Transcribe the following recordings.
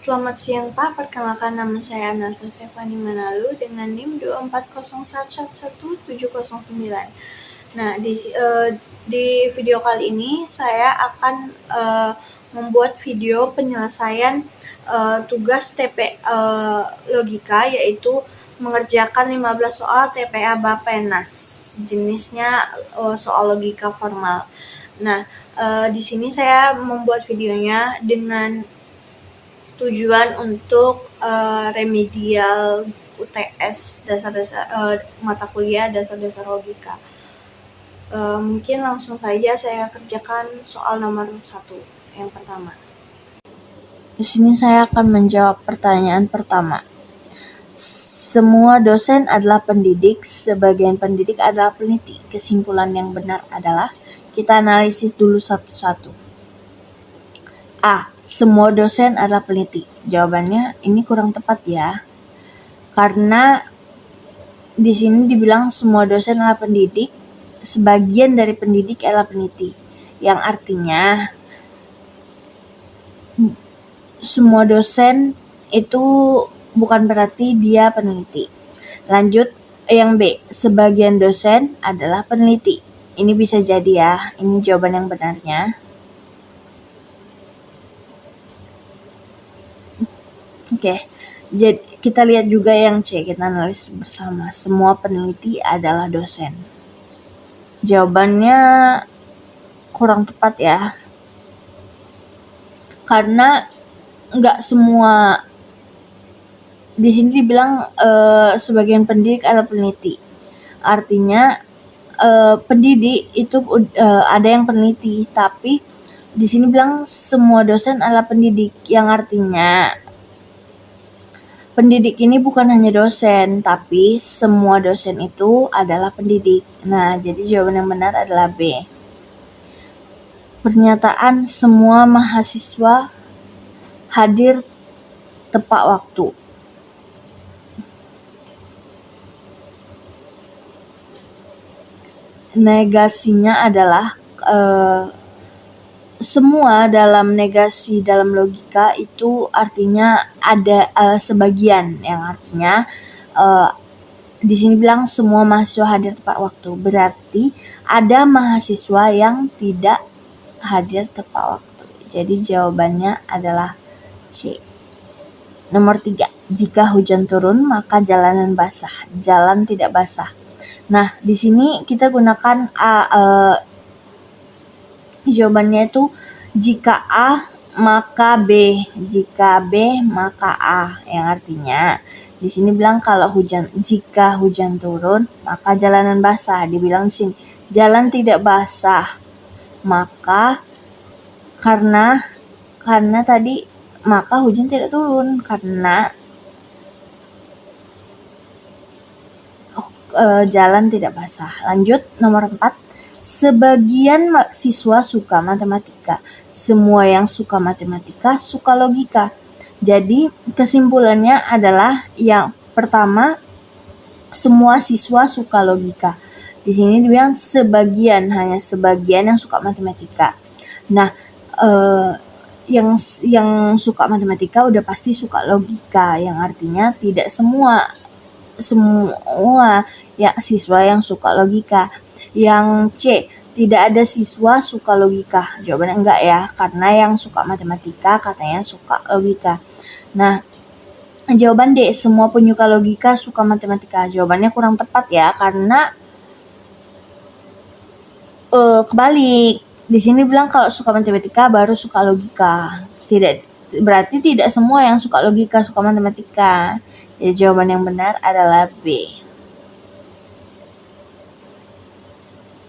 Selamat siang Pak, perkenalkan nama saya Analta Stefani Manalu dengan NIM 240111709. Nah, di video kali ini saya akan membuat video penyelesaian tugas logika, yaitu mengerjakan 15 soal TPA Bappenas, jenisnya soal logika formal. Nah, di sini saya membuat videonya dengan tujuan untuk remedial UTS dasar-dasar mata kuliah dasar-dasar logika. Mungkin langsung saja saya kerjakan soal nomor 1 yang pertama. Di sini saya akan menjawab pertanyaan pertama. Semua dosen adalah pendidik, sebagian pendidik adalah peneliti. Kesimpulan yang benar adalah, kita analisis dulu satu-satu. A. Semua dosen adalah peneliti. Jawabannya ini kurang tepat ya. Karena di sini dibilang semua dosen adalah pendidik, sebagian dari pendidik adalah peneliti. Yang artinya semua dosen itu bukan berarti dia peneliti. Lanjut yang B. Sebagian dosen adalah peneliti. Ini bisa jadi ya. Ini jawaban yang benarnya. Oke, jadi kita lihat juga yang C, kita analisis bersama. Semua peneliti adalah dosen. Jawabannya kurang tepat ya. Karena nggak semua, di sini dibilang sebagian pendidik adalah peneliti. Artinya pendidik itu ada yang peneliti, tapi di sini bilang semua dosen adalah pendidik, yang artinya pendidik ini bukan hanya dosen, tapi semua dosen itu adalah pendidik. Nah, jadi jawaban yang benar adalah B. Pernyataan semua mahasiswa hadir tepat waktu. Negasinya adalah semua dalam negasi dalam logika itu artinya ada sebagian, yang artinya di sini bilang semua mahasiswa hadir tepat waktu, berarti ada mahasiswa yang tidak hadir tepat waktu. Jadi jawabannya adalah C. Nomor 3. Jika hujan turun maka jalanan basah, jalan tidak basah. Nah, di sini kita gunakan jawabannya itu jika A maka B, jika B maka A, yang artinya di sini bilang kalau jika hujan turun maka jalanan basah. Dibilang di sini jalan tidak basah, maka karena tadi maka hujan tidak turun karena jalan tidak basah. Lanjut nomor 4. Sebagian siswa suka matematika. Semua yang suka matematika suka logika. Jadi kesimpulannya adalah yang pertama, semua siswa suka logika. Di sini dibilang sebagian, hanya sebagian yang suka matematika. Nah, yang suka matematika udah pasti suka logika, yang artinya tidak semua ya siswa yang suka logika. Yang C, tidak ada siswa suka logika. Jawabannya enggak ya, karena yang suka matematika katanya suka logika. Nah, jawaban D, semua penyuka logika suka matematika. Jawabannya kurang tepat ya, karena kebalik. Di sini bilang kalau suka matematika baru suka logika. Berarti tidak semua yang suka logika suka matematika. Jadi jawaban yang benar adalah B.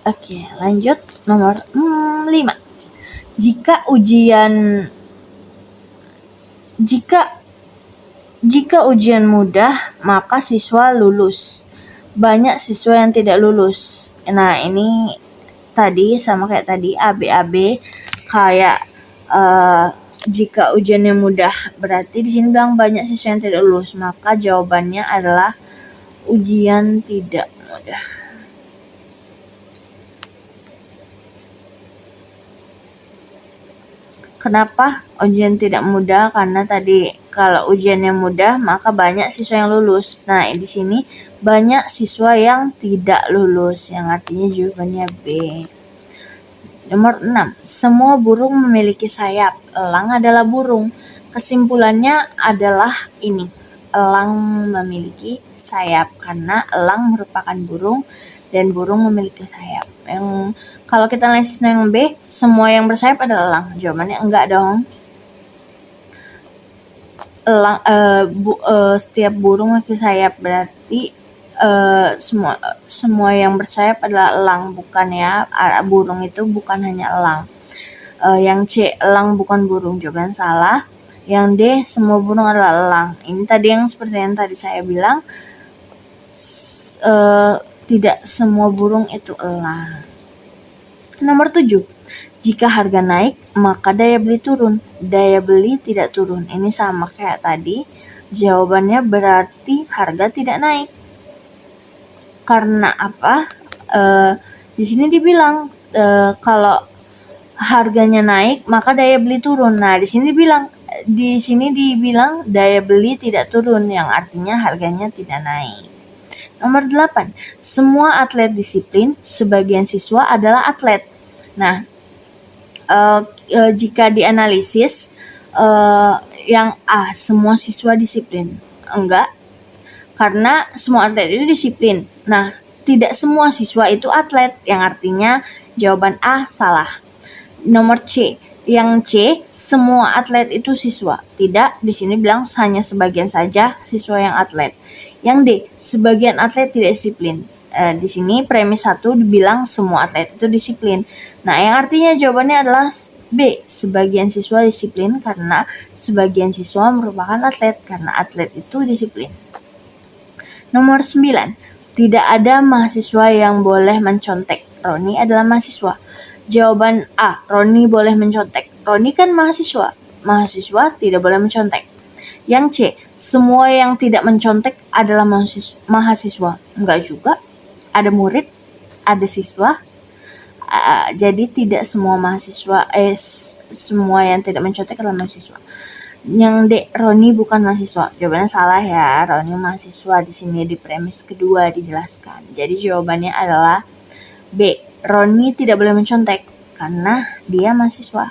Oke, lanjut nomor 5. Jika ujian mudah, maka siswa lulus. Banyak siswa yang tidak lulus. Nah, ini tadi sama kayak tadi AB kayak jika ujiannya mudah, berarti di sini bilang banyak siswa yang tidak lulus, maka jawabannya adalah ujian tidak mudah. Kenapa ujian tidak mudah? Karena tadi kalau ujiannya mudah, maka banyak siswa yang lulus. Nah, di sini banyak siswa yang tidak lulus, yang artinya jawabannya B. Nomor 6. Semua burung memiliki sayap. Elang adalah burung. Kesimpulannya adalah ini. Elang memiliki sayap karena elang merupakan burung dan burung memiliki sayap. Yang kalau kita analisis yang B, semua yang bersayap adalah elang. Jawabannya enggak dong. Elang setiap burung memiliki sayap, berarti semua yang bersayap adalah elang, bukan ya. Burung itu bukan hanya elang. Yang C, elang bukan burung, jawaban salah. Yang D, semua burung adalah elang. Ini tadi yang seperti yang tadi saya bilang, tidak semua burung itu elang. Nomor 7. Jika harga naik, maka daya beli turun. Daya beli tidak turun. Ini sama kayak tadi. Jawabannya berarti harga tidak naik. Karena apa? Di sini dibilang kalau harganya naik, maka daya beli turun. Nah, di sini dibilang daya beli tidak turun, yang artinya harganya tidak naik. Nomor 8. Semua atlet disiplin, sebagian siswa adalah atlet. Nah, jika dianalisis yang A, semua siswa disiplin. Enggak, karena semua atlet itu disiplin. Nah, tidak semua siswa itu atlet, yang artinya jawaban A salah. Nomor C, yang C, semua atlet itu siswa. Tidak, di sini bilang hanya sebagian saja siswa yang atlet. Yang D, sebagian atlet tidak disiplin. Di sini premis 1 dibilang semua atlet itu disiplin. Nah, yang artinya jawabannya adalah B, sebagian siswa disiplin karena sebagian siswa merupakan atlet, karena atlet itu disiplin. Nomor 9. Tidak ada mahasiswa yang boleh mencontek. Roni adalah mahasiswa. Jawaban A, Roni boleh mencontek. Roni kan mahasiswa. Mahasiswa tidak boleh mencontek. Yang C, semua yang tidak mencontek adalah mahasiswa. Enggak juga. Ada murid, ada siswa. Jadi tidak semua mahasiswa, semua yang tidak mencontek adalah mahasiswa. Yang D, Roni bukan mahasiswa. Jawabannya salah ya. Roni mahasiswa, di sini di premis kedua dijelaskan. Jadi jawabannya adalah B, Roni tidak boleh mencontek karena dia mahasiswa.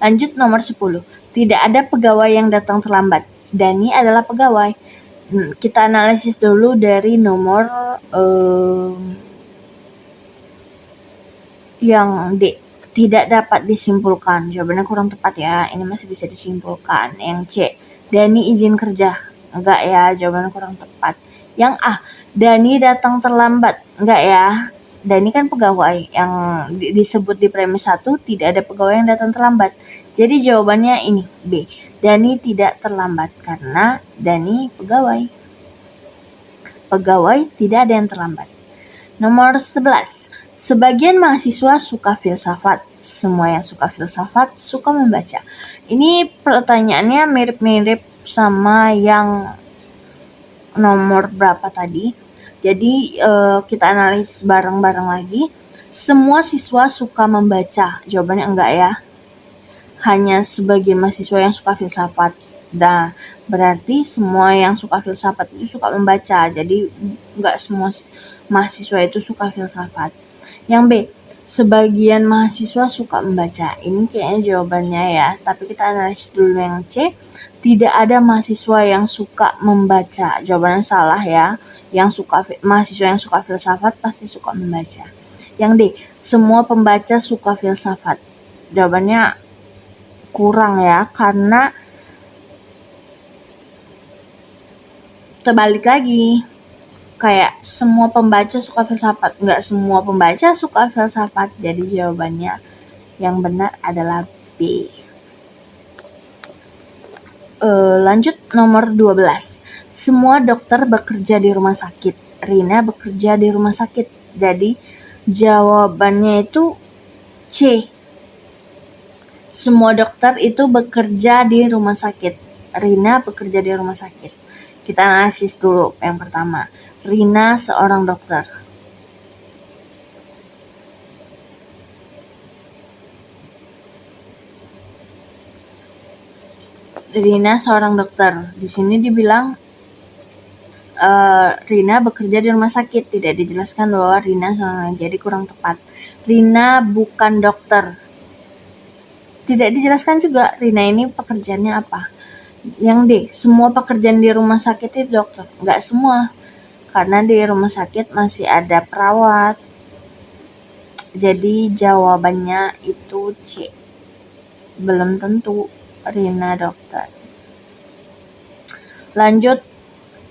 Lanjut nomor 10. Tidak ada pegawai yang datang terlambat. Dani adalah pegawai. Kita analisis dulu dari nomor yang D, tidak dapat disimpulkan. Jawabannya kurang tepat ya. Ini masih bisa disimpulkan. Yang C, Dani izin kerja. Enggak ya, jawabannya kurang tepat. Yang A, Dani datang terlambat. Enggak ya. Dani kan pegawai. Yang disebut di premis 1, tidak ada pegawai yang datang terlambat. Jadi jawabannya ini, B. Dani tidak terlambat karena Dani pegawai. Pegawai tidak ada yang terlambat. Nomor 11. Sebagian mahasiswa suka filsafat. Semua yang suka filsafat suka membaca. Ini pertanyaannya mirip-mirip sama yang nomor berapa tadi. Jadi kita analisis bareng-bareng lagi. Semua siswa suka membaca. Jawabannya enggak ya. Hanya sebagian mahasiswa yang suka filsafat. Nah, berarti semua yang suka filsafat itu suka membaca. Jadi enggak semua mahasiswa itu suka filsafat. Yang B, sebagian mahasiswa suka membaca. Ini kayaknya jawabannya ya. Tapi kita analisis dulu yang C. Tidak ada mahasiswa yang suka membaca. Jawabannya salah ya. Mahasiswa yang suka filsafat pasti suka membaca. Yang D, semua pembaca suka filsafat. Jawabannya kurang ya, karena terbalik lagi. Kayak semua pembaca suka filsafat. Enggak semua pembaca suka filsafat. Jadi jawabannya yang benar adalah B. Lanjut nomor 12. Semua dokter bekerja di rumah sakit. Rina bekerja di rumah sakit. Jadi jawabannya itu C. Semua dokter itu bekerja di rumah sakit. Rina bekerja di rumah sakit. Kita analisis dulu yang pertama. Rina seorang dokter. Rina seorang dokter. Di sini dibilang Rina bekerja di rumah sakit. Tidak dijelaskan bahwa Rina seorang, jadi kurang tepat. Rina bukan dokter. Tidak dijelaskan juga Rina ini pekerjaannya apa. Yang D, semua pekerjaan di rumah sakit itu dokter. Nggak semua, karena di rumah sakit masih ada perawat. Jadi jawabannya itu C. Belum tentu Rina dokter. Lanjut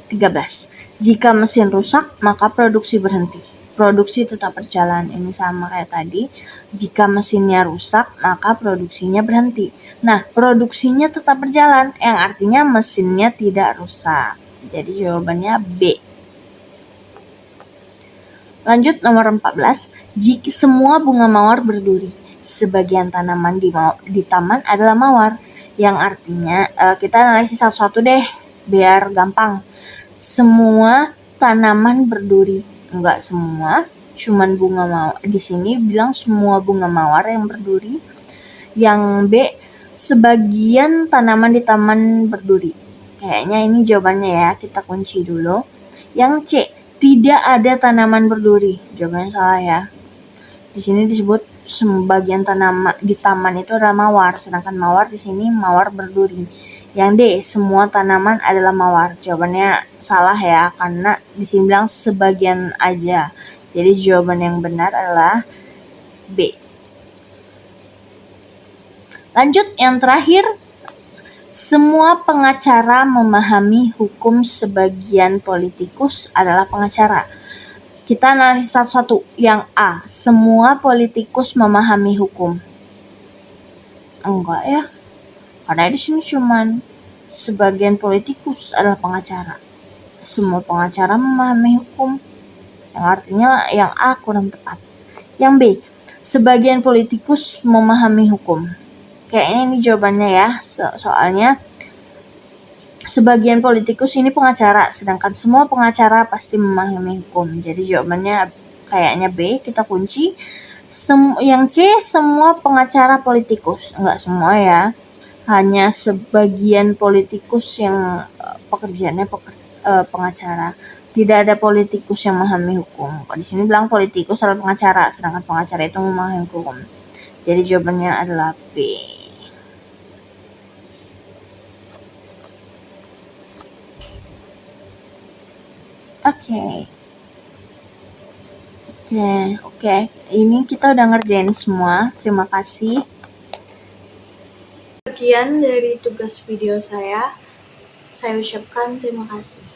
13. Jika mesin rusak, maka produksi berhenti. Produksi tetap berjalan. Ini sama kayak tadi. Jika mesinnya rusak, maka produksinya berhenti. Nah, produksinya tetap berjalan, yang artinya mesinnya tidak rusak. Jadi jawabannya B. Lanjut nomor 14. Jika semua bunga mawar berduri, sebagian tanaman di taman adalah mawar. Yang artinya, kita analisis satu-satu deh, biar gampang. Semua tanaman berduri. Enggak semua, cuman bunga mawar. Di sini bilang semua bunga mawar yang berduri. Yang B, sebagian tanaman di taman berduri. Kayaknya ini jawabannya ya, kita kunci dulu. Yang C, tidak ada tanaman berduri. Jawabannya salah ya. Di sini disebut sebagian tanaman di taman itu adalah mawar, sedangkan mawar di sini mawar berduri. Yang D, semua tanaman adalah mawar. Jawabannya salah ya, karena di sini bilang sebagian aja. Jadi jawaban yang benar adalah B. Lanjut yang terakhir. Semua pengacara memahami hukum, sebagian politikus adalah pengacara. Kita analisis satu-satu. Yang A, semua politikus memahami hukum. Enggak ya. Karena di sini cuman sebagian politikus adalah pengacara. Semua pengacara memahami hukum. Yang artinya yang A kurang tepat. Yang B, sebagian politikus memahami hukum. Kayaknya ini jawabannya ya. Soalnya sebagian politikus ini pengacara, sedangkan semua pengacara pasti memahami hukum. Jadi jawabannya kayaknya B, kita kunci. Yang C, semua pengacara politikus. Enggak semua ya. Hanya sebagian politikus yang pekerjaannya pengacara. Tidak ada politikus yang memahami hukum. Di sini bilang politikus adalah pengacara, sedangkan pengacara itu memahami hukum. Jadi jawabannya adalah B. Oke. Ini kita udah ngerjain semua. Terima kasih. Sekian dari tugas video saya. Saya ucapkan terima kasih.